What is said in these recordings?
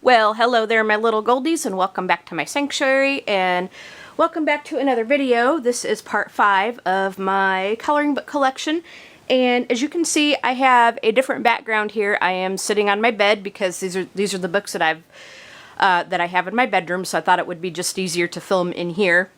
Well, hello there, my little goldies, and welcome back to my sanctuary, and welcome back to another video. This is part 5 of my coloring book collection, and as you can see, I have a different background here. I am sitting on my bed because these are the books that I have in my bedroom, so I thought it would be just easier to film in here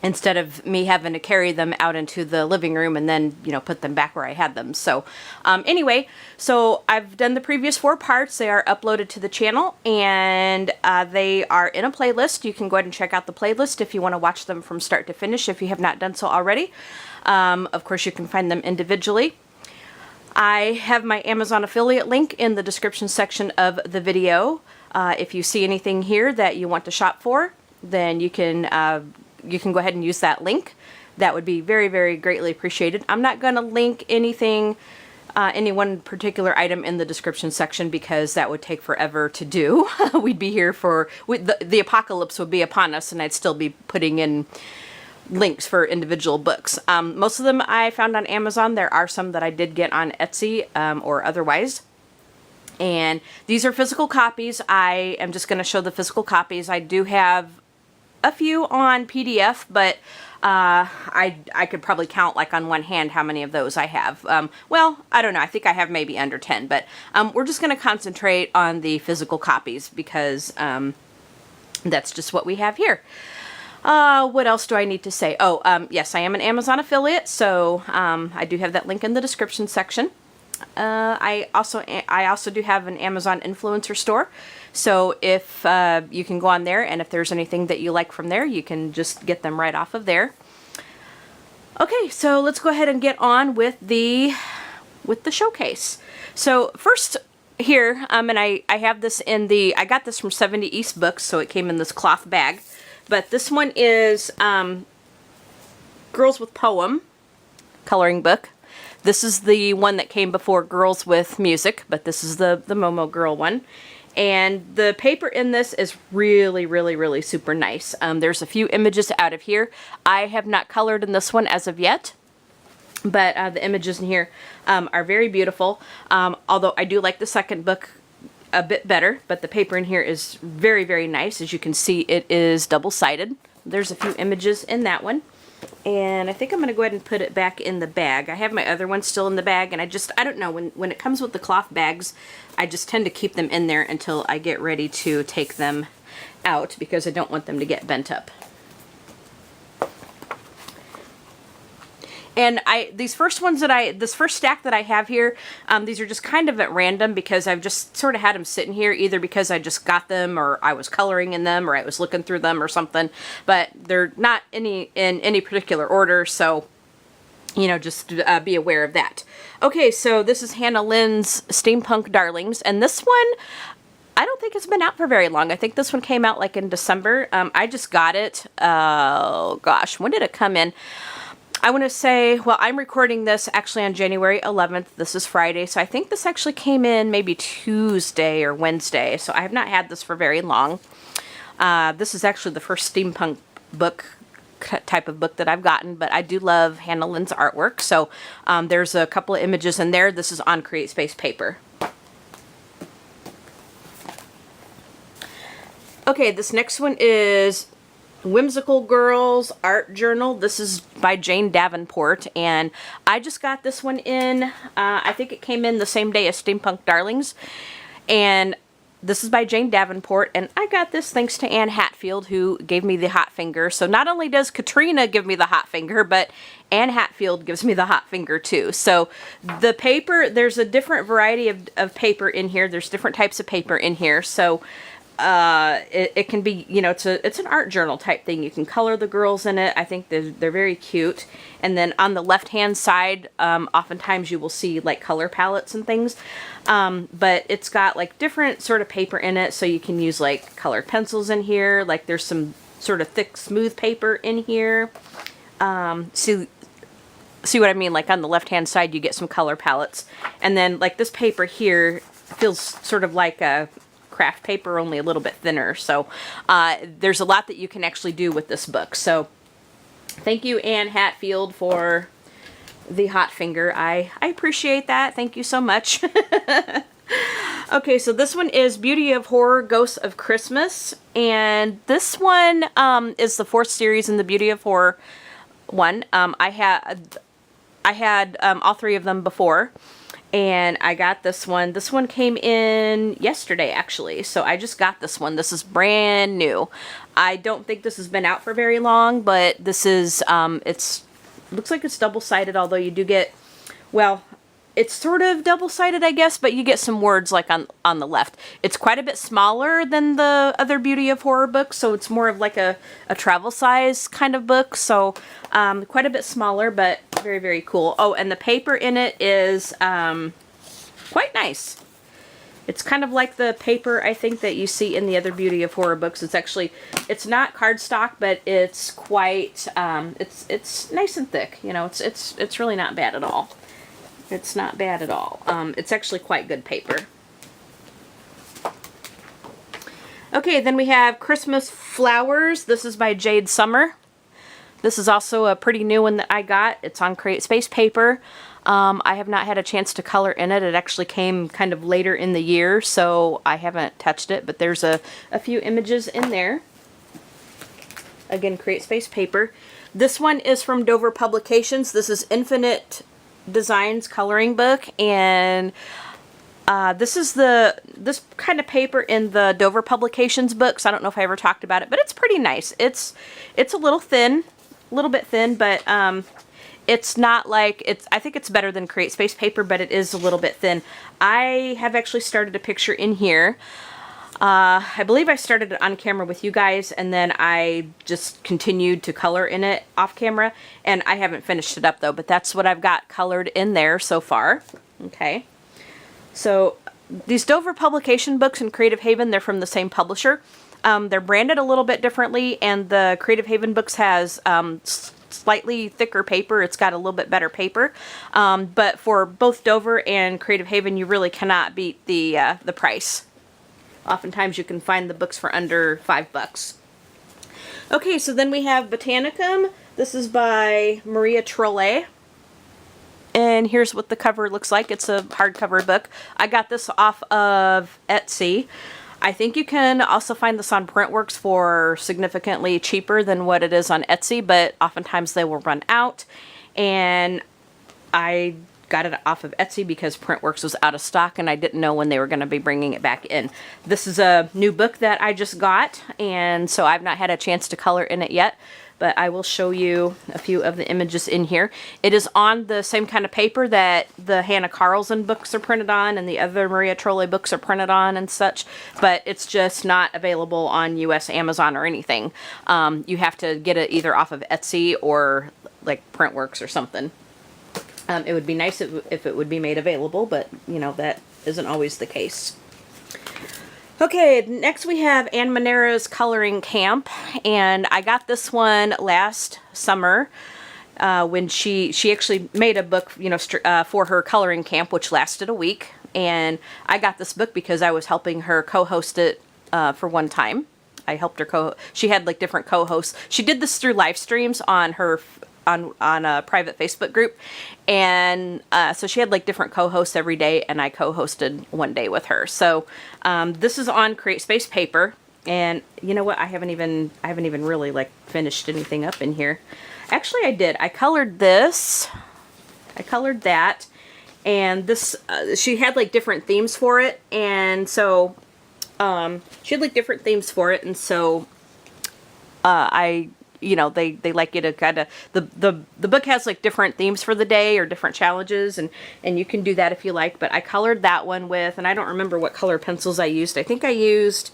instead of me having to carry them out into the living room and then, you know, put them back where I had them. So anyway, so I've done the previous 4 parts. They are uploaded to the channel, and they are in a playlist. You can go ahead and check out the playlist if you want to watch them from start to finish if you have not done so already. Of course, you can find them individually. I have my Amazon affiliate link in the description section of the video. If you see anything here that you want to shop for, then you can go ahead and use that link. That would be very, very greatly appreciated. I'm not going to link anything, any one particular item in the description section because that would take forever to do. We'd be here for, the apocalypse would be upon us, and I'd still be putting in links for individual books. Most of them I found on Amazon. There are some that I did get on Etsy or otherwise. And these are physical copies. I am just going to show the physical copies. I do have a few on PDF, but I could probably count like on one hand how many of those I have. Well, I don't know. I think I have maybe under 10, but we're just going to concentrate on the physical copies because that's just what we have here. What else do I need to say? Oh, yes, I am an Amazon affiliate, so I do have that link in the description section. I also do have an Amazon influencer store, so if you can go on there, and if there's anything that you like from there, you can just get them right off of there. Okay, so let's go ahead and get on with the showcase. So first here, and I have this in I got this from 70 East Books, so it came in this cloth bag, but this one is Girls with Poem coloring book. This is the one that came before Girls with Music, but this is the Momo Girl one. And the paper in this is really, really, really super nice. There's a few images out of here. I have not colored in this one as of yet, but the images in here are very beautiful. Although I do like the second book a bit better, but the paper in here is very, very nice. As you can see, it is double-sided. There's a few images in that one. And I think I'm going to go ahead and put it back in the bag. I have my other one still in the bag, and I don't know, when it comes with the cloth bags, I just tend to keep them in there until I get ready to take them out because I don't want them to get bent up. And this first stack that I have here, these are just kind of at random because I've just sort of had them sitting here either because I just got them or I was coloring in them or I was looking through them or something. But they're not in any particular order, so, you know, just be aware of that. Okay, so this is Hannah Lynn's Steampunk Darlings, and this one, I don't think it's been out for very long. I think this one came out like in December. I just got it, oh gosh, when did it come in? I want to say, well, I'm recording this actually on January 11th. This is Friday, so I think this actually came in maybe Tuesday or Wednesday, so I have not had this for very long. This is actually the first steampunk book type of book that I've gotten, but I do love Hannah Lynn's artwork, so there's a couple of images in there. This is on Create Space paper. Okay, this next one is Whimsical Girls Art Journal. This is by Jane Davenport, and I just got this one in, I think it came in the same day as Steampunk Darlings, and this is by Jane Davenport, and I got this thanks to Anne Hatfield, who gave me the hot finger. So not only does Katrina give me the hot finger, but Anne Hatfield gives me the hot finger too. So the paper, there's a different variety of paper in here. There's different types of paper in here, so it can be, you know, it's an art journal type thing. You can color the girls in it. I think they're very cute. And then on the left hand side, oftentimes you will see like color palettes and things. But it's got like different sort of paper in it, so you can use like colored pencils in here. Like there's some sort of thick, smooth paper in here. See what I mean? Like on the left hand side, you get some color palettes, and then like this paper here feels sort of like a craft paper, only a little bit thinner. So there's a lot that you can actually do with this book. So thank you, Anne Hatfield, for the hot finger. I appreciate that. Thank you so much. Okay, so this one is Beauty of Horror, Ghosts of Christmas, and this one is the 4th series in the Beauty of Horror one. I had all 3 of them before, and I got this one. This one came in yesterday, actually, so I just got this one. This is brand new. I don't think this has been out for very long, but this is, looks like it's double-sided, although you do get, well, it's sort of double-sided, I guess, but you get some words like on the left. It's quite a bit smaller than the other Beauty of Horror books, so it's more of like a travel size kind of book. So quite a bit smaller, but very, very cool. Oh, and the paper in it is quite nice. It's kind of like the paper, I think, that you see in the other Beauty of Horror books. It's actually, it's not cardstock, but it's quite, it's nice and thick. You know, it's really not bad at all. It's not bad at all. It's actually quite good paper. Okay, then we have Christmas Flowers. This is by Jade Summer. This is also a pretty new one that I got. It's on Create Space paper. I have not had a chance to color in it. It actually came kind of later in the year, so I haven't touched it, but there's a few images in there. Again, Create Space paper. This one is from Dover Publications. This is Infinite Designs coloring book, and this is this kind of paper in the Dover Publications books. I don't know if I ever talked about it, but it's pretty nice. It's a little thin, a little bit thin, but it's not like I think it's better than Create Space paper, but it is a little bit thin. I have actually started a picture in here. I believe I started it on camera with you guys, and then I just continued to color in it off camera, and I haven't finished it up though, but that's what I've got colored in there so far. Okay, so these Dover Publication books and Creative Haven, they're from the same publisher. They're branded a little bit differently, and the Creative Haven books has slightly thicker paper. It's got a little bit better paper, but for both Dover and Creative Haven, you really cannot beat the price. Oftentimes you can find the books for under $5. Okay, so then we have Botanicum. This is by Maria Trolle. And here's what the cover looks like. It's a hardcover book. I got this off of Etsy. I think you can also find this on Printworks for significantly cheaper than what it is on Etsy, but oftentimes they will run out. And I got it off of Etsy because Printworks was out of stock and I didn't know when they were going to be bringing it back in. This is a new book that I just got, and so I've not had a chance to color in it yet, but I will show you a few of the images in here. It is on the same kind of paper that the Hannah Carlson books are printed on and the other Maria Trolle books are printed on and such, but it's just not available on US Amazon or anything. You have to get it either off of Etsy or like Printworks or something. It would be nice if it would be made available, but, you know, that isn't always the case. Okay, next we have Ann Manera's Coloring Camp, and I got this one last summer when she actually made a book, you know, for her coloring camp, which lasted a week, and I got this book because I was helping her co-host it for one time. I helped her she had like different co-hosts. She did this through live streams on her on a private Facebook group, and so she had like different co-hosts every day, and I co-hosted one day with her. So this is on Create Space paper, and you know what, I haven't even really like finished anything up in here. Actually I did. I colored this, I colored that, and this she had like different themes for it, and so she had like different themes for it, and so you know, they like you to kind of, the book has like different themes for the day or different challenges, and you can do that if you like, but I colored that one with, and I don't remember what color pencils I used. I think I used,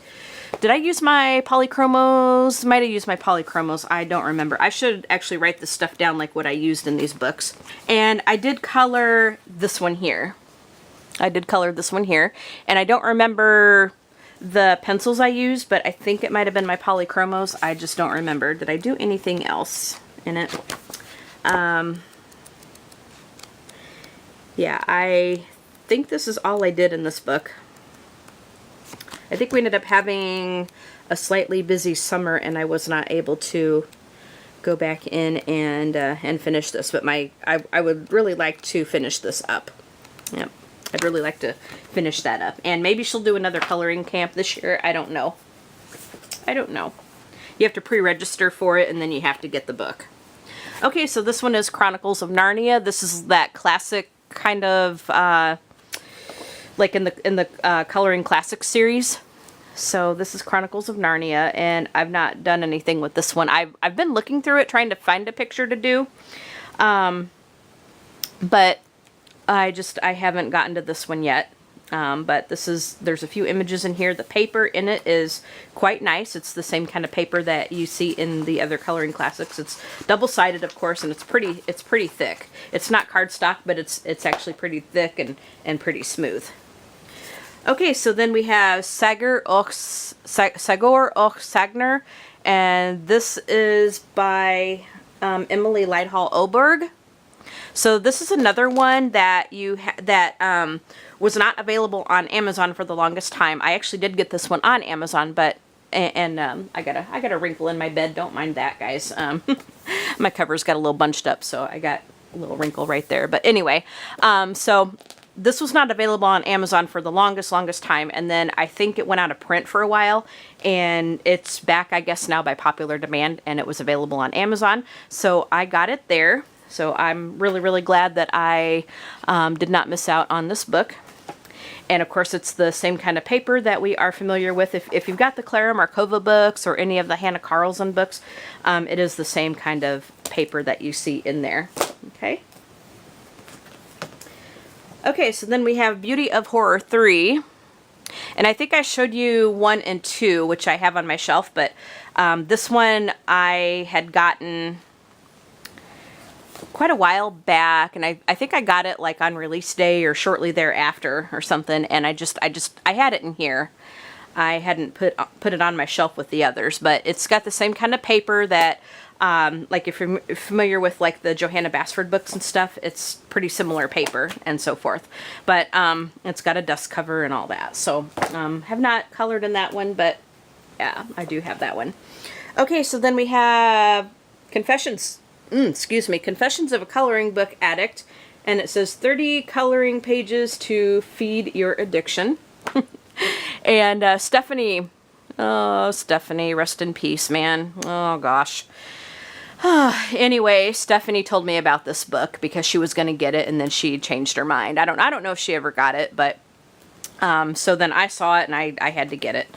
did I use my polychromos? Might have used my polychromos. I don't remember. I should actually write this stuff down, like what I used in these books. And I did color this one here. I did color this one here, and I don't remember the pencils I used, but I think it might have been my polychromos. I just don't remember. Did I do anything else in it? Yeah, I think this is all I did in this book. I think we ended up having a slightly busy summer, and I was not able to go back in and finish this, but I would really like to finish this up. Yep. I'd really like to finish that up. And maybe she'll do another coloring camp this year. I don't know. I don't know. You have to pre-register for it, and then you have to get the book. Okay, so this one is Chronicles of Narnia. This is that classic kind of, like in the Coloring Classics series. So this is Chronicles of Narnia, and I've not done anything with this one. I've been looking through it, trying to find a picture to do, but I haven't gotten to this one yet. But there's a few images in here. The paper in it is quite nice. It's the same kind of paper that you see in the other Coloring Classics. It's double-sided, of course, and it's pretty thick. It's not cardstock, but it's actually pretty thick and pretty smooth. Okay, so then we have Sagor och Sagner, and this is by Emily Lighthall Oberg. So this is another one that was not available on Amazon for the longest time. I actually did get this one on Amazon, but I got a wrinkle in my bed. Don't mind that, guys. My cover's got a little bunched up, so I got a little wrinkle right there. But anyway, so this was not available on Amazon for the longest time, and then I think it went out of print for a while, and it's back, I guess, now by popular demand, and it was available on Amazon, so I got it there. So I'm really glad that I did not miss out on this book. And of course, it's the same kind of paper that we are familiar with. If you've got the Clara Markova books or any of the Hannah Carlson books, it is the same kind of paper that you see in there. Okay. Okay, so then we have Beauty of Horror 3. And I think I showed you 1 and 2, which I have on my shelf, but this one I had gotten quite a while back, and I think I got it like on release day or shortly thereafter or something, and I had it in here. I hadn't put it on my shelf with the others, but it's got the same kind of paper that like if you're familiar with like the Johanna Basford books and stuff, it's pretty similar paper and so forth. But it's got a dust cover and all that. So have not colored in that one, but yeah, I do have that one. Okay, so then we have Confessions of a Coloring Book Addict, and it says 30 coloring pages to feed your addiction. And Stephanie, oh, Stephanie, rest in peace, man. Oh gosh. Anyway, Stephanie told me about this book because she was going to get it, and then she changed her mind. I don't know if she ever got it, but so then I saw it and I had to get it.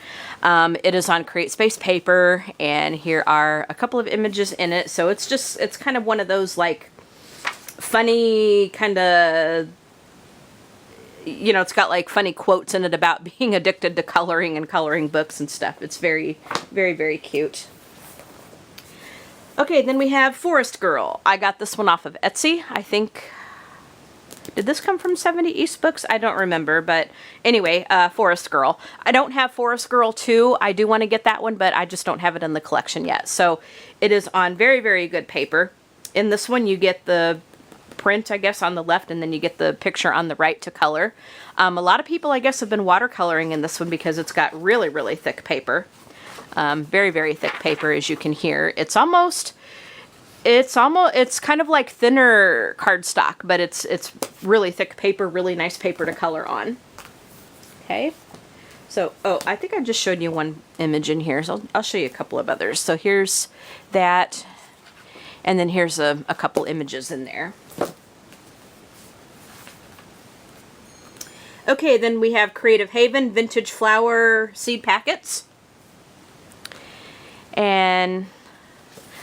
It is on Create Space paper, and here are a couple of images in it. So it's kind of one of those like funny kind of, you know, it's got like funny quotes in it about being addicted to coloring and coloring books and stuff. It's very cute. Okay, then we have Forest Girl. I got this one off of Etsy, I think. Did this come from 70 East Books? I don't remember, but anyway, Forest Girl. I don't have Forest Girl 2. I do want to get that one, but I just don't have it in the collection yet. So it is on very good paper. In this one, you get the print, I guess, on the left, and then you get the picture on the right to color. A lot of people, I guess, have been watercoloring in this one because it's got really thick paper. Very thick paper, as you can hear. It's kind of like thinner cardstock, but it's really thick paper, really nice paper to color on. Okay. So, oh, I think I just showed you one image in here, so I'll show you a couple of others. So here's that, and then here's a couple images in there. Okay, then we have Creative Haven Vintage Flower Seed Packets. And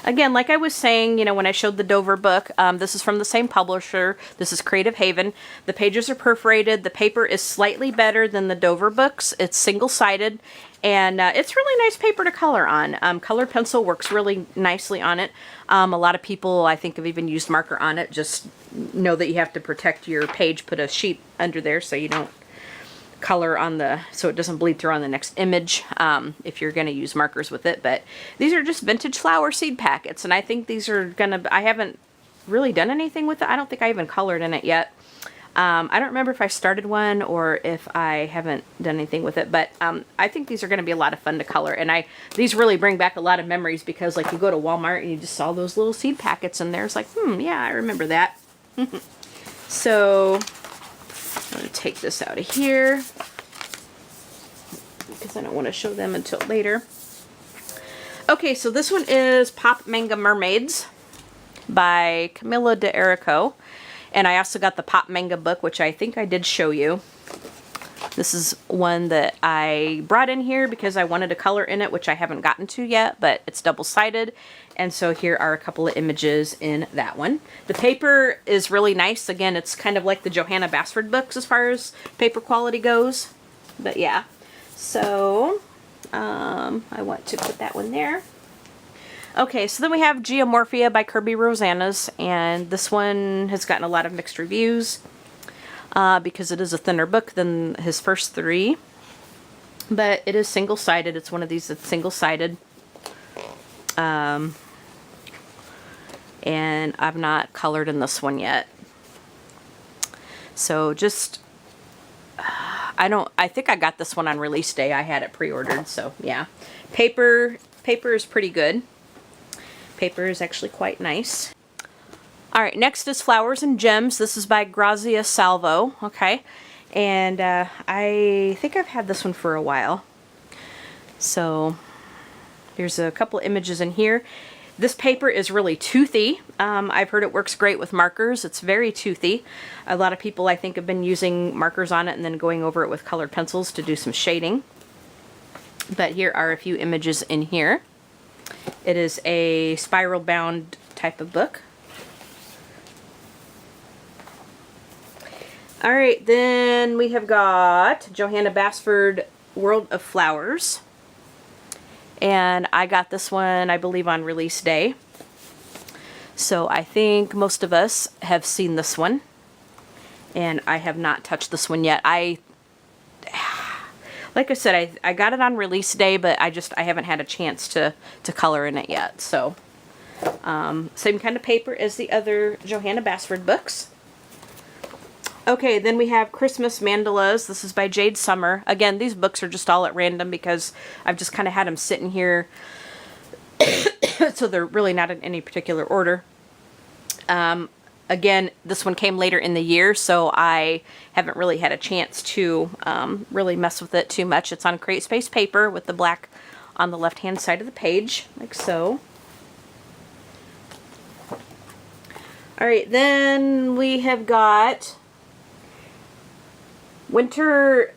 again, like I was saying, you know, when I showed the Dover book, this is from the same publisher. This is Creative Haven. The pages are perforated. The paper is slightly better than the Dover books. It's single-sided, and it's really nice paper to color on. Colored pencil works really nicely on it. A lot of people, I think, have even used marker on it. Just know that you have to protect your page. Put a sheet under there so you don't color on so it doesn't bleed through on the next image if you're going to use markers with it. But these are just vintage flower seed packets, and I think these are gonna, I haven't really done anything with it. I don't think I even colored in it yet. I don't remember if I started one or if I haven't done anything with it, but I think these are going to be a lot of fun to color, and these really bring back a lot of memories because like you go to Walmart and you just saw those little seed packets and there's like, yeah, I remember that. So I'm going to take this out of here because I don't want to show them until later. Okay, so this one is Pop Manga Mermaids by Camilla D'Erico. And I also got the Pop Manga book, which I think I did show you. This is one that I brought in here because I wanted a color in it, which I haven't gotten to yet, but it's double-sided. And so here are a couple of images in that one. The paper is really nice. Again, it's kind of like the Johanna Basford books as far as paper quality goes. But yeah, so I want to put that one there. Okay, so then we have Geomorphia by Kirby Rosanas, and this one has gotten a lot of mixed reviews because it is a thinner book than his first three. But it is single-sided. It's one of these that's single-sided. And I've not colored in this one yet. So just, I think I got this one on release day. I had it pre-ordered, so yeah. Paper is pretty good. Paper is actually quite nice. Alright, next is Flowers and Gems. This is by Grazia Salvo, okay? And I think I've had this one for a while. So, there's a couple images in here. This paper is really toothy. I've heard it works great with markers. It's very toothy. A lot of people, I think, have been using markers on it and then going over it with colored pencils to do some shading. But here are a few images in here. It is a spiral bound type of book. Alright, then we have got Johanna Basford World of Flowers. And I got this one, I believe, on release day. So I think most of us have seen this one. And I have not touched this one yet. Like I said, I got it on release day, but I haven't had a chance to color in it yet. So, same kind of paper as the other Johanna Basford books. Okay, then we have Christmas Mandalas. This is by Jade Summer. Again, these books are just all at random because I've just kind of had them sitting here. So they're really not in any particular order. Again, this one came later in the year, so I haven't really had a chance to really mess with it too much. It's on CreateSpace paper with the black on the left-hand side of the page, like so. Alright, then we have got Winter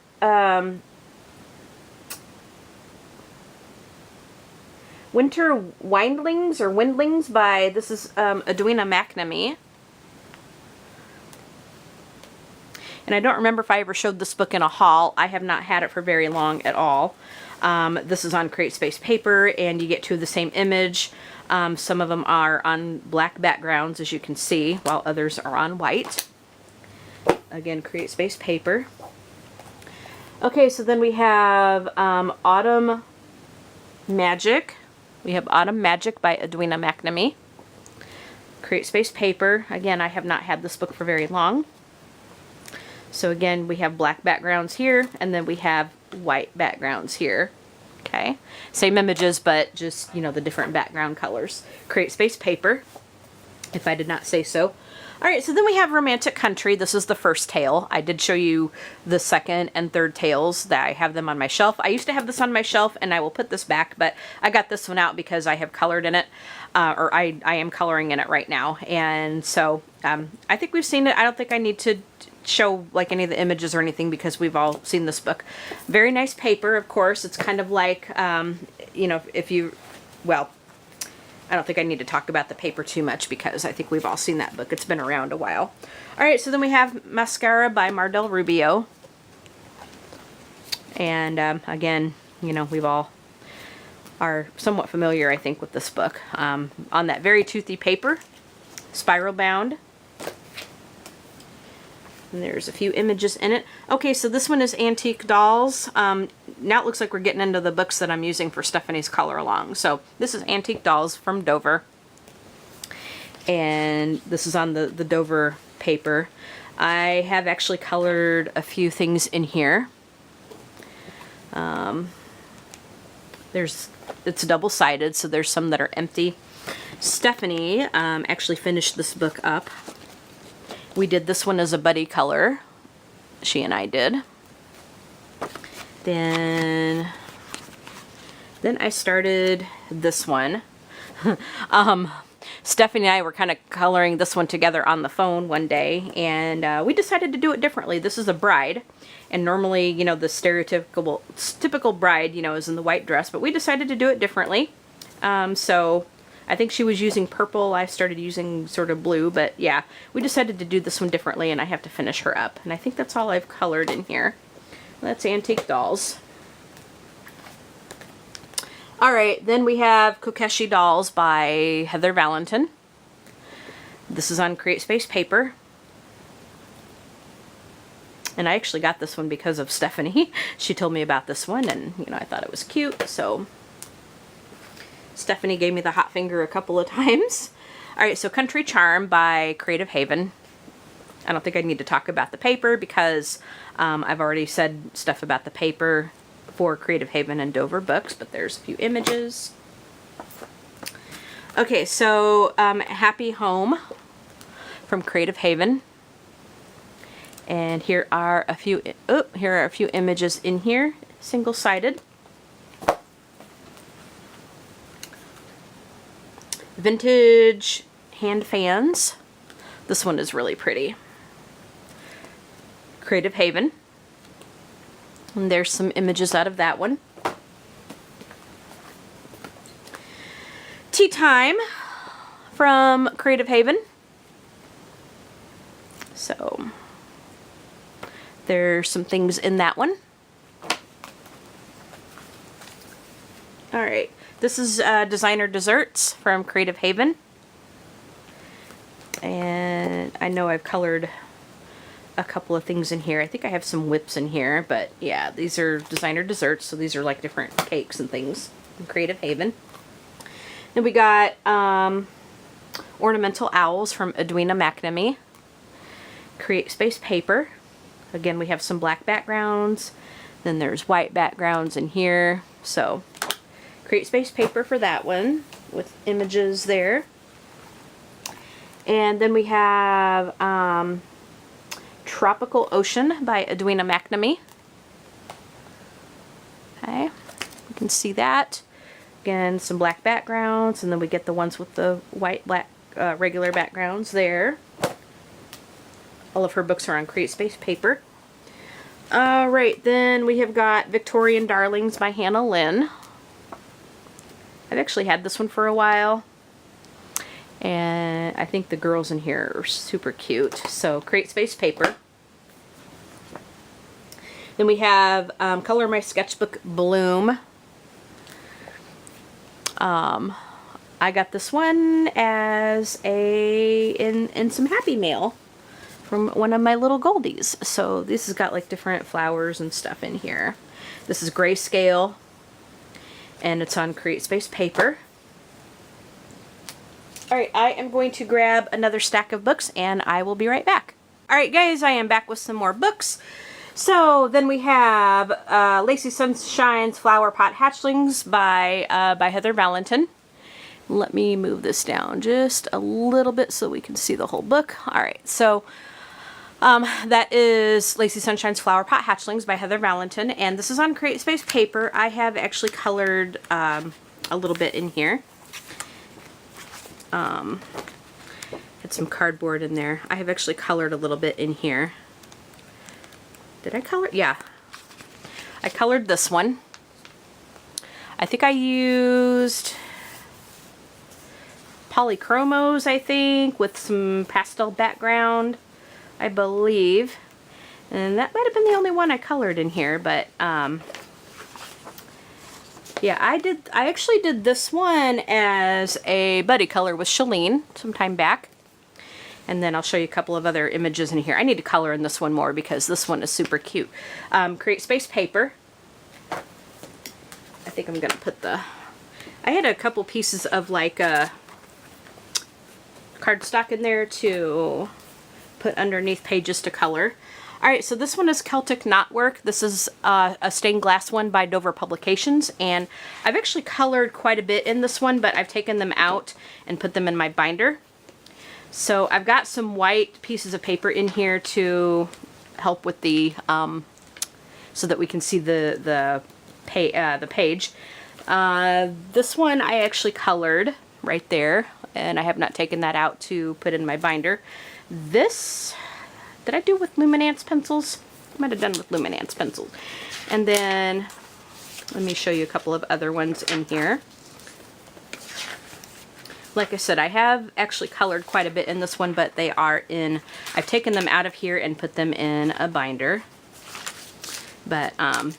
Windlings or Windlings by, this is Edwina McNamee. And I don't remember if I ever showed this book in a haul. I have not had it for very long at all. This is on CreateSpace paper, and you get two of the same image. Some of them are on black backgrounds, as you can see, while others are on white. Again, CreateSpace paper. Okay, so then we have Autumn Magic. We have Autumn Magic by Edwina McNamee. CreateSpace paper. Again, I have not had this book for very long. So again, we have black backgrounds here, and then we have white backgrounds here. Okay, same images, but just, you know, the different background colors. CreateSpace paper, if I did not say so. Alright, so then we have Romantic Country. This is the first tale. I did show you the second and third tales that I have them on my shelf. I used to have this on my shelf, and I will put this back, but I got this one out because I have colored in it, or I am coloring in it right now. And so, I think we've seen it. I don't think I need to show like any of the images or anything because we've all seen this book. Very nice paper, of course. It's kind of like, you know, if you, well, I don't think I need to talk about the paper too much because I think we've all seen that book. It's been around a while. Alright, so then we have Mascara by Mardel Rubio. And again, you know, we've all are somewhat familiar, I think, with this book. On that very toothy paper, spiral bound. And there's a few images in it. Okay, so this one is Antique Dolls. Now it looks like we're getting into the books that I'm using for Stephanie's color along. So this is Antique Dolls from Dover. And this is on the Dover paper. I have actually colored a few things in here. It's double-sided, so there's some that are empty. Stephanie actually finished this book up. We did this one as a buddy color. she and I did. Then I started this one. Stephanie and I were kind of coloring this one together on the phone one day, and we decided to do it differently. This is a bride, and normally, you know, the typical bride, you know, is in the white dress, but we decided to do it differently. So I think she was using purple, I started using sort of blue, but yeah, we decided to do this one differently, and I have to finish her up. And I think that's all I've colored in here. That's Antique Dolls. Alright, then we have Kokeshi Dolls by Heather Valentin. This is on Create Space paper. And I actually got this one because of Stephanie. She told me about this one, and you know, I thought it was cute, so Stephanie gave me the hot finger a couple of times. Alright, so Country Charm by Creative Haven. I don't think I need to talk about the paper because I've already said stuff about the paper for Creative Haven and Dover Books, but there's a few images. Okay, so Happy Home from Creative Haven. And here are a few images in here, single-sided. Vintage hand fans. This one is really pretty. Creative Haven. And there's some images out of that one. Tea Time from Creative Haven. So there's some things in that one. Alright, this is Designer Desserts from Creative Haven. And I know I've colored a couple of things in here. I think I have some whips in here, but yeah, these are Designer Desserts, so these are like different cakes and things from Creative Haven. Then we got Ornamental Owls from Edwina McNamee. Create Space paper. Again, we have some black backgrounds. Then there's white backgrounds in here. So Create Space paper for that one with images there. And then we have Tropical Ocean by Edwina McNamee. Okay, you can see that. Again, some black backgrounds, and then we get the ones with the white, black, regular backgrounds there. All of her books are on Create Space paper. Alright, then we have got Victorian Darlings by Hannah Lynn. I've actually had this one for a while. And I think the girls in here are super cute. So Create Space paper. Then we have Color My Sketchbook Bloom. I got this one as in some Happy Mail from one of my little Goldies. So this has got like different flowers and stuff in here. This is grayscale, and it's on Create Space paper. Alright, I am going to grab another stack of books, and I will be right back. Alright guys, I am back with some more books. So then we have Lacy Sunshine's Flower Pot Hatchlings by Heather Valentin. Let me move this down just a little bit so we can see the whole book. Alright, so that is Lacy Sunshine's Flower Pot Hatchlings by Heather Valentin, and this is on Create Space paper. I have actually colored a little bit in here. Had some cardboard in there. I have actually colored a little bit in here. Did I color? Yeah. I colored this one. I think I used polychromos, I think, with some pastel background, I believe. And that might have been the only one I colored in here, but yeah, I actually did this one as a buddy color with Shalene some time back. And then I'll show you a couple of other images in here. I need to color in this one more because this one is super cute. Create Space paper. I think I'm going to put the... I had a couple pieces of like cardstock in there to put underneath pages to color. Alright, so this one is Celtic Knotwork. This is a stained glass one by Dover Publications, and I've actually colored quite a bit in this one, but I've taken them out and put them in my binder. So I've got some white pieces of paper in here to help with the so that we can see the page. This one I actually colored right there, and I have not taken that out to put in my binder. This, did I do with Luminance pencils? I might have done with Luminance pencils. And then, let me show you a couple of other ones in here. Like I said, I have actually colored quite a bit in this one, but they are in, I've taken them out of here and put them in a binder. But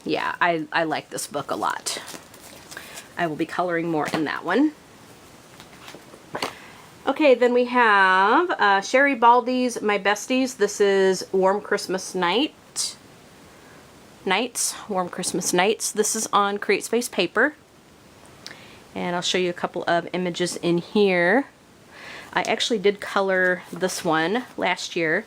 yeah, I like this book a lot. I will be coloring more in that one. Okay, then we have Sherry Baldy's My Besties. This is Warm Christmas Nights, Warm Christmas Nights. This is on Create Space paper. And I'll show you a couple of images in here. I actually did color this one last year.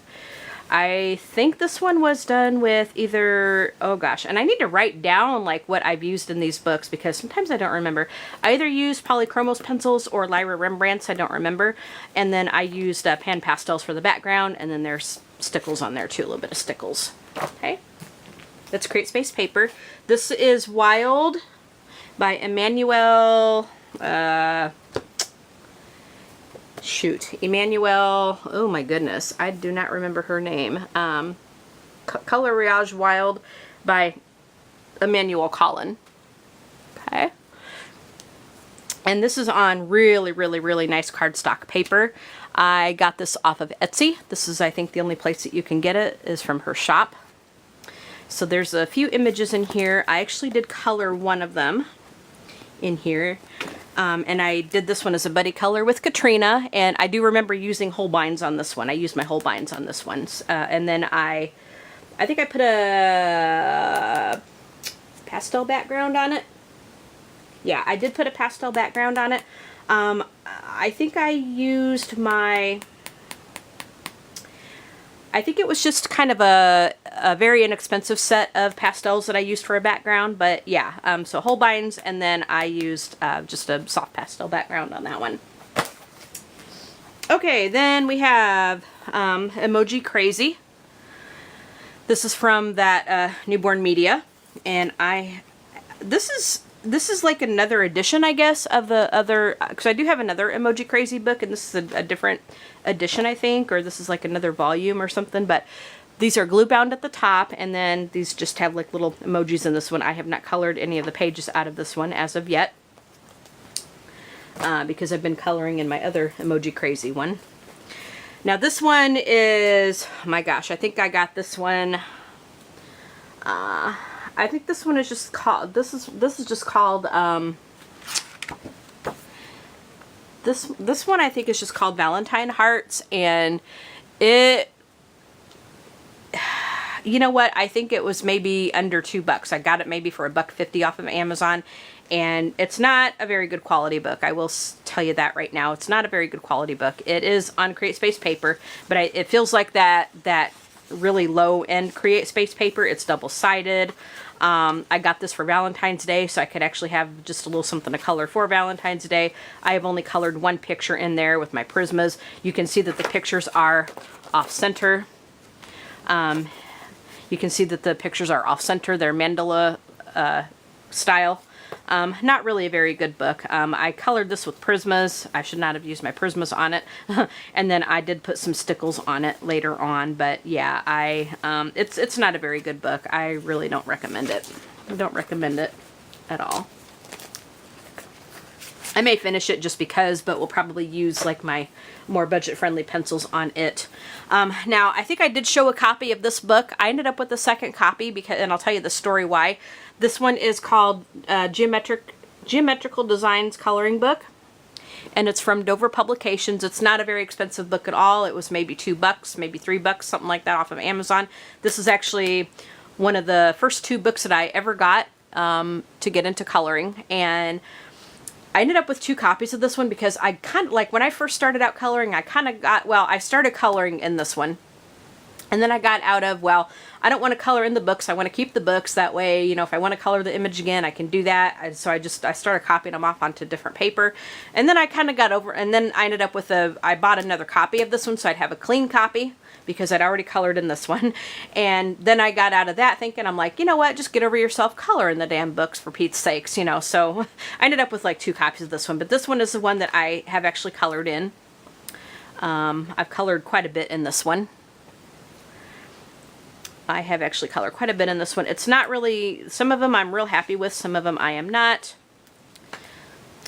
I think this one was done with either, oh gosh, and I need to write down like what I've used in these books because sometimes I don't remember. I either used Polychromos pencils or Lyra Rembrandts, I don't remember. And then I used pan pastels for the background, and then there's stickles on there too, a little bit of stickles. Okay, that's Create Space paper. This is Wild by Emmanuel, oh my goodness, I do not remember her name. Color Wild by Emmanuel Collin. Okay. And this is on really, really, really nice cardstock paper. I got this off of Etsy. This is, I think, the only place that you can get it is from her shop. So there's a few images in here. I actually did color one of them in here. And I did this one as a buddy color with Katrina, and I do remember using Holbeins on this one. I used my Holbeins on this one. And then I think I put a pastel background on it. Yeah, I did put a pastel background on it. I think I used I think it was just kind of a very inexpensive set of pastels that I used for a background, but yeah, so Holbeins, and then I used just a soft pastel background on that one. Okay, then we have Emoji Crazy. This is from that Newborn Media, and this is like another edition, I guess, of the other, because I do have another Emoji Crazy book, and this is a different edition, I think, or this is like another volume or something, but these are glue bound at the top, and then these just have like little emojis in this one. I have not colored any of the pages out of this one as of yet, because I've been coloring in my other Emoji Crazy one. Now this one is, oh my gosh, I think I got this one, I think this one is just called, this is just called, this one I think is just called Valentine Hearts, and it, you know what, I think it was maybe under $2. I got it maybe for $1.50 off of Amazon, and it's not a very good quality book. I will tell you that right now. It's not a very good quality book. It is on Create Space paper, but it feels like that really low-end Create Space paper. It's double-sided. I got this for Valentine's Day, so I could actually have just a little something to color for Valentine's Day. I have only colored one picture in there with my Prismas. You can see that the pictures are off-center. You can see that the pictures are off-center. They're mandala style. Not really a very good book. I colored this with Prismas. I should not have used my Prismas on it. And then I did put some stickles on it later on. But yeah, it's not a very good book. I really don't recommend it. I don't recommend it at all. I may finish it just because, but we'll probably use like my more budget-friendly pencils on it. Now, I think I did show a copy of this book. I ended up with the second copy because, and I'll tell you the story why. This one is called Geometrical Designs Coloring Book, and it's from Dover Publications. It's not a very expensive book at all. It was maybe $2, maybe $3, something like that off of Amazon. This is actually one of the first 2 books that I ever got to get into coloring, and I ended up with 2 copies of this one because I kind of, like, when I first started out coloring, I kind of got, well, I started coloring in this one. And then I got out of, well, I don't want to color in the books. I want to keep the books. That way, you know, if I want to color the image again, I can do that. So I started copying them off onto different paper. And then I kind of got over, and then I ended up with I bought another copy of this one so I'd have a clean copy because I'd already colored in this one. And then I got out of that thinking, I'm like, you know what, just get over yourself, color in the damn books for Pete's sakes, you know. So I ended up with like 2 copies of this one, but this one is the one that I have actually colored in. I've colored quite a bit in this one. I have actually colored quite a bit in this one. It's not really, some of them I'm real happy with, some of them I am not.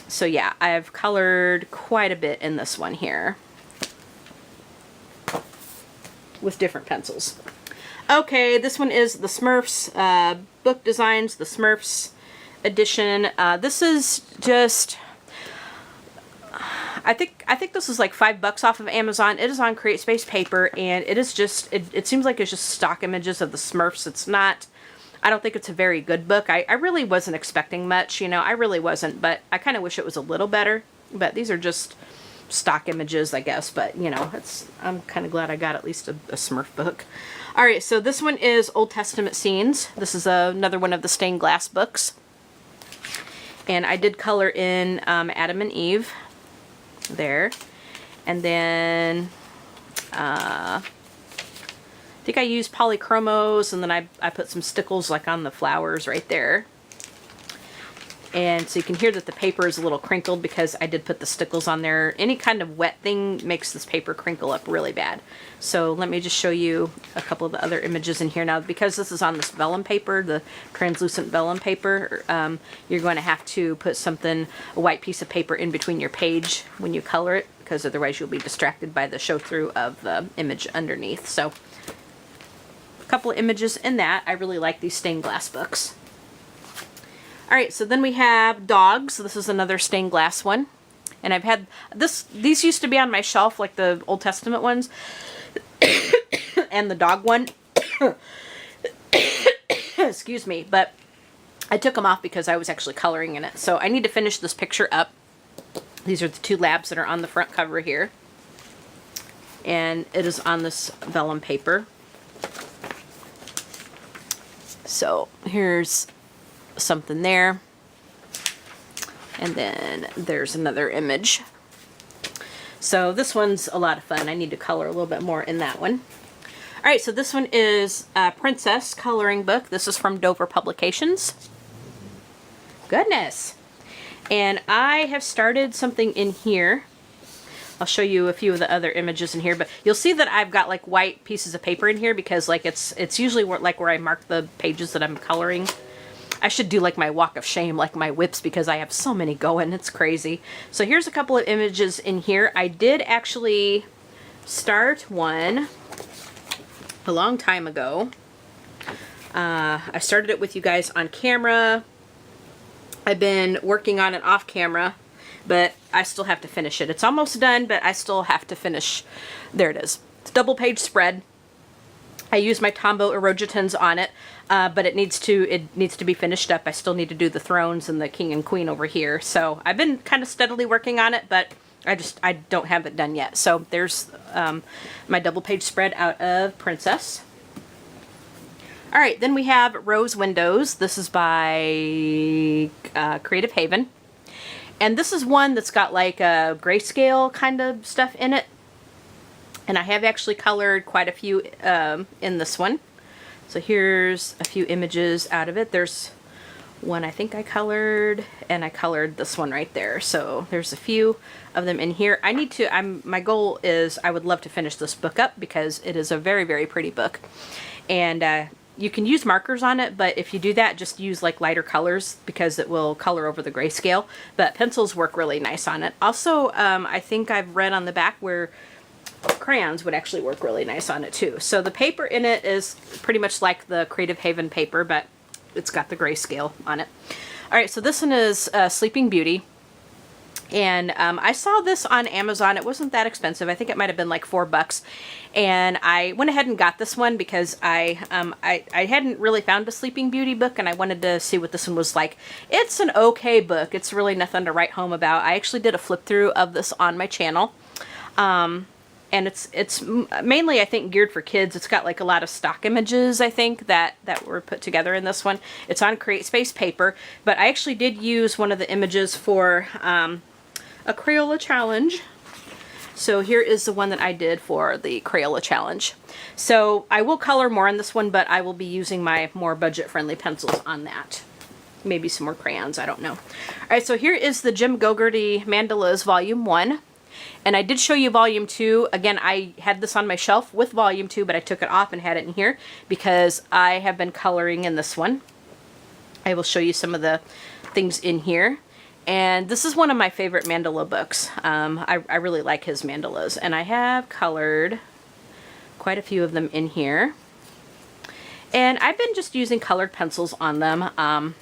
So yeah, I've colored quite a bit in this one here with different pencils. Okay, this one is the Smurfs book designs, the Smurfs edition. This is just, I think this is like $5 off of Amazon. It is on CreateSpace paper, and it is just, it seems like it's just stock images of the Smurfs. It's not, I don't think it's a very good book. I really wasn't expecting much, you know, I really wasn't, but I kind of wish it was a little better. But these are just stock images, I guess, but you know, I'm kind of glad I got at least a Smurf book. All right, so this one is Old Testament scenes. This is another one of the stained glass books. And I did color in Adam and Eve there, and then I think I used polychromos, and then I put some stickles like on the flowers right there. And so you can hear that the paper is a little crinkled because I did put the stickles on there. Any kind of wet thing makes this paper crinkle up really bad. So let me just show you a couple of the other images in here. Now, because this is on this vellum paper, the translucent vellum paper, you're going to have to put something, a white piece of paper in between your page when you color it, because otherwise you'll be distracted by the show through of the image underneath. So a couple of images in that. I really like these stained glass books. Alright, so then we have dogs. This is another stained glass one. And I've had these used to be on my shelf, like the Old Testament ones. And the dog one. Excuse me, but I took them off because I was actually coloring in it. So I need to finish this picture up. These are the 2 labs that are on the front cover here. And it is on this vellum paper. So here's something there, and then there's another image. So this one's a lot of fun. I need to color a little bit more in that one. All right, so this one is a Princess coloring book. This is from Dover Publications. Goodness. And I have started something in here. I'll show you a few of the other images in here, but you'll see that I've got like white pieces of paper in here because like it's usually where I mark the pages that I'm coloring. I should do like my walk of shame, like my whips, because I have so many going. It's crazy. So here's a couple of images in here. I did actually start one a long time ago. I started it with you guys on camera. I've been working on it off camera, but I still have to finish it. It's almost done, but I still have to finish. There it is. It's a double page spread. I use my Tombow Erogitons on it, but it needs to be finished up. I still need to do the thrones and the king and queen over here. So I've been kind of steadily working on it, but I don't have it done yet. So there's my double page spread out of Princess. All right, then we have Rose Windows. This is by Creative Haven. And this is one that's got like a grayscale kind of stuff in it. And I have actually colored quite a few in this one. So here's a few images out of it. There's one I think I colored, and I colored this one right there. So there's a few of them in here. I need to, my goal is I would love to finish this book up because it is a very, very pretty book. And you can use markers on it, but if you do that, just use like lighter colors because it will color over the grayscale. But pencils work really nice on it. Also, I think I've read on the back where crayons would actually work really nice on it too. So the paper in it is pretty much like the Creative Haven paper, but it's got the grayscale on it. All right, so this one is Sleeping Beauty. And I saw this on Amazon. It wasn't that expensive. I think it might have been like $4. And I went ahead and got this one because I hadn't really found a Sleeping Beauty book, and I wanted to see what this one was like. It's an okay book. It's really nothing to write home about. I actually did a flip through of this on my channel. and it's mainly, I think, geared for kids. It's got like a lot of stock images, I think, that were put together in this one. It's on CreateSpace paper, but I actually did use one of the images for a Crayola challenge. So here is the one that I did for the Crayola challenge. So I will color more on this one, but I will be using my more budget-friendly pencils on that. Maybe some more crayons, I don't know. All right, so here is the Jim Gogarty Mandalas Volume 1. And I did show you Volume 2. Again, I had this on my shelf with Volume 2, but I took it off and had it in here because I have been coloring in this one. I will show you some of the things in here. And this is one of my favorite mandala books. I really like his mandalas. And I have colored quite a few of them in here. And I've been just using colored pencils on them.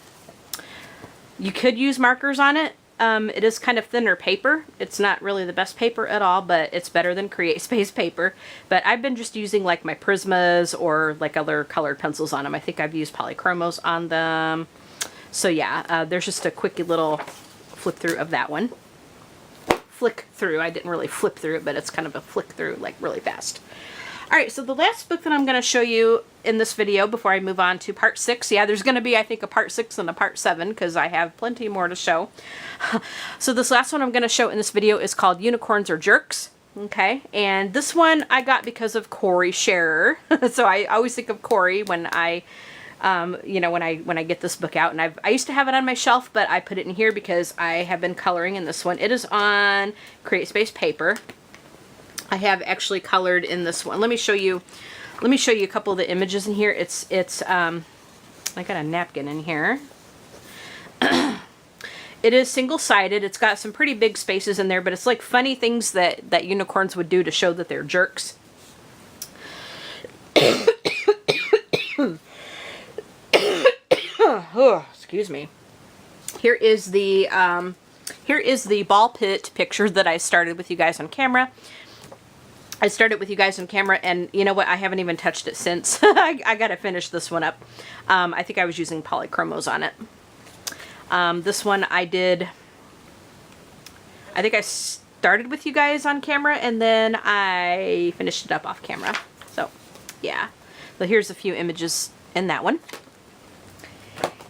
You could use markers on it. It is kind of thinner paper. It's not really the best paper at all, but it's better than CreateSpace paper. But I've been just using like my Prismas or like other colored pencils on them. I think I've used polychromos on them. So yeah, there's just a quick little flip through of that one. Flick through. I didn't really flip through it, but it's kind of a flick through, like really fast. Alright, so the last book that I'm going to show you in this video before I move on to part 6. Yeah, there's going to be, I think, a part 6 and a part 7 because I have plenty more to show. So this last one I'm going to show in this video is called Unicorns Are Jerks. Okay, and this one I got because of Corey Scherer. So I always think of Corey when I, you know, when I get this book out. And I used to have it on my shelf, but I put it in here because I have been coloring in this one. It is on CreateSpace paper. I have actually colored in this one. Let me show you a couple of the images in here. It's I got a napkin in here. It is single-sided. It's got some pretty big spaces in there, but it's like funny things that unicorns would do to show that they're jerks. Oh, excuse me. Here is the ball pit picture that I started with you guys on camera. I started with you guys on camera, and you know what? I haven't even touched it since. I gotta finish this one up. I think I was using polychromos on it. This one I did, I think I started with you guys on camera, and then I finished it up off camera. So, yeah. So here's a few images in that one.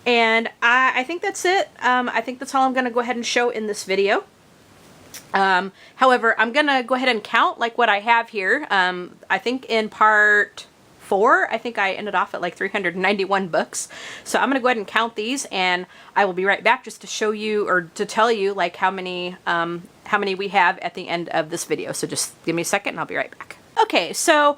And I think that's it. I think that's all I'm gonna go ahead and show in this video. However, I'm gonna go ahead and count like what I have here. I think in part 4, I think I ended off at like 391 books. So I'm gonna go ahead and count these, and I will be right back just to show you, or to tell you, like how many we have at the end of this video. So just give me a second and I'll be right back. Okay, so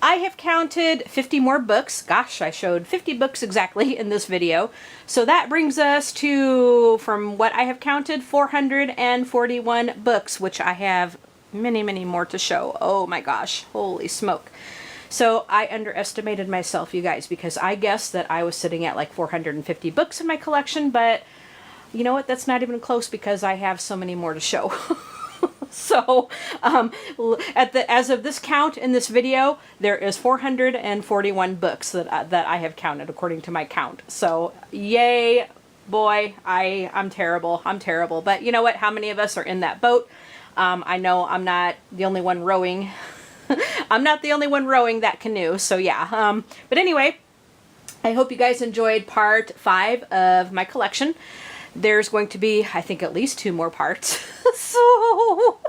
I have counted 50 more books. Gosh, I showed 50 books exactly in this video. So that brings us to, from what I have counted, 441 books, which I have many, many more to show. Oh my gosh, holy smoke. So I underestimated myself, you guys, because I guessed that I was sitting at like 450 books in my collection, but you know what? That's not even close because I have so many more to show. So, as of this count in this video, there is 441 books that I have counted according to my count. So, yay, boy, I'm terrible. I'm terrible. But you know what? How many of us are in that boat? I know I'm not the only one rowing. I'm not the only one rowing that canoe. So yeah. But anyway, I hope you guys enjoyed part 5 of my collection. There's going to be, I think, at least 2 more parts. So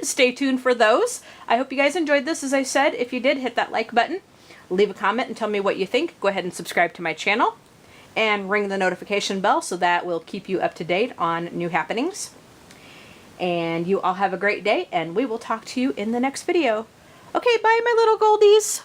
stay tuned for those. I hope you guys enjoyed this. As I said, if you did, hit that like button, leave a comment and tell me what you think. Go ahead and subscribe to my channel and ring the notification bell so that will keep you up to date on new happenings. And you all have a great day, and we will talk to you in the next video. Okay, bye my little goldies.